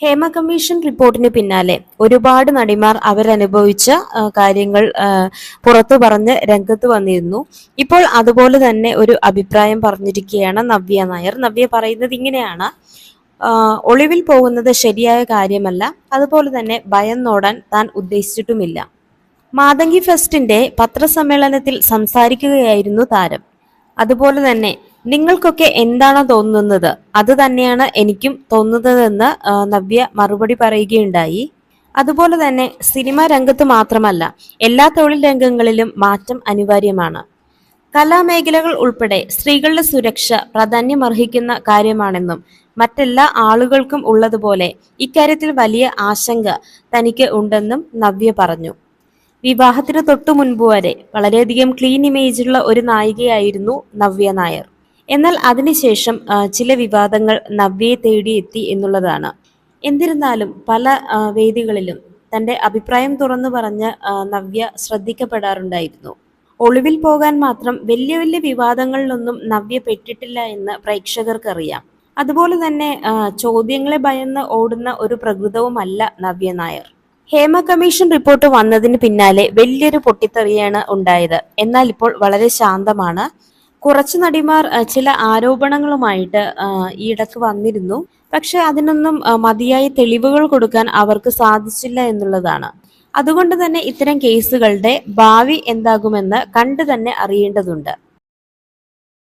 Hema commission റിപ്പോർട്ടിന് പിന്നാലെ ഒരുപാട് നടിമാർ അവരനുഭവിച്ച കാര്യങ്ങൾ പുറത്തു പറഞ്ഞ് രംഗത്ത് വന്നിരുന്നു. ഇപ്പോൾ അതുപോലെ തന്നെ ഒരു അഭിപ്രായം പറഞ്ഞിരിക്കുകയാണ് നവ്യ നായർ. നവ്യ പറയുന്നത് ഇങ്ങനെയാണ്: ഒളിവിൽ പോകുന്നത് ശരിയായ കാര്യമല്ല, അതുപോലെ തന്നെ ഭയന്നോടാൻ താൻ ഉദ്ദേശിച്ചിട്ടുമില്ല. മാതങ്കി ഫെസ്റ്റിന്റെ പത്രസമ്മേളനത്തിൽ സംസാരിക്കുകയായിരുന്നു താരം. അതുപോലെ തന്നെ നിങ്ങൾക്കൊക്കെ എന്താണോ തോന്നുന്നത് അത് തന്നെയാണ് എനിക്കും തോന്നുന്നതെന്ന് നവ്യ മറുപടി പറയുകയുണ്ടായി. അതുപോലെ തന്നെ സിനിമാ രംഗത്ത് മാത്രമല്ല, എല്ലാ തൊഴിൽ രംഗങ്ങളിലും മാറ്റം അനിവാര്യമാണ്. കലാമേഖലകൾ ഉൾപ്പെടെ സ്ത്രീകളുടെ സുരക്ഷ പ്രാധാന്യമർഹിക്കുന്ന കാര്യമാണെന്നും മറ്റെല്ലാ ആളുകൾക്കും ഉള്ളതുപോലെ ഇക്കാര്യത്തിൽ വലിയ ആശങ്ക തനിക്ക് ഉണ്ടെന്നും നവ്യ പറഞ്ഞു. വിവാഹത്തിന് തൊട്ടു മുൻപ് വരെ വളരെയധികം ക്ലീൻ ഇമേജുള്ള ഒരു നായികയായിരുന്നു നവ്യ നായർ. എന്നാൽ അതിനുശേഷം ചില വിവാദങ്ങൾ നവ്യയെ തേടിയെത്തി എന്നുള്ളതാണ്. എന്നിരുന്നാലും പല വേദികളിലും തന്റെ അഭിപ്രായം തുറന്നു പറഞ്ഞ് നവ്യ ശ്രദ്ധിക്കപ്പെടാറുണ്ടായിരുന്നു. ഒളിവിൽ പോകാൻ മാത്രം വലിയ വലിയ വിവാദങ്ങളിലൊന്നും നവ്യ പെട്ടിട്ടില്ല എന്ന് പ്രേക്ഷകർക്കറിയാം. അതുപോലെ തന്നെ ചോദ്യങ്ങളെ ഭയന്ന് ഓടുന്ന ഒരു പ്രകൃതവുമല്ല നവ്യ നായർ. ഹേമ കമ്മീഷൻ റിപ്പോർട്ട് വന്നതിന് പിന്നാലെ വലിയൊരു പൊട്ടിത്തെറിയാണ് ഉണ്ടായത്. എന്നാൽ ഇപ്പോൾ വളരെ ശാന്തമാണ്. കുറച്ച് നടിമാർ ചില ആരോപണങ്ങളുമായിട്ട് ഈയിടക്ക് വന്നിരുന്നു. പക്ഷെ അതിനൊന്നും മതിയായ തെളിവുകൾ കൊടുക്കാൻ അവർക്ക് സാധിച്ചില്ല എന്നുള്ളതാണ്. അതുകൊണ്ട് തന്നെ ഇത്തരം കേസുകളുടെ ഭാവി എന്താകുമെന്ന് കണ്ടു തന്നെ അറിയേണ്ടതുണ്ട്.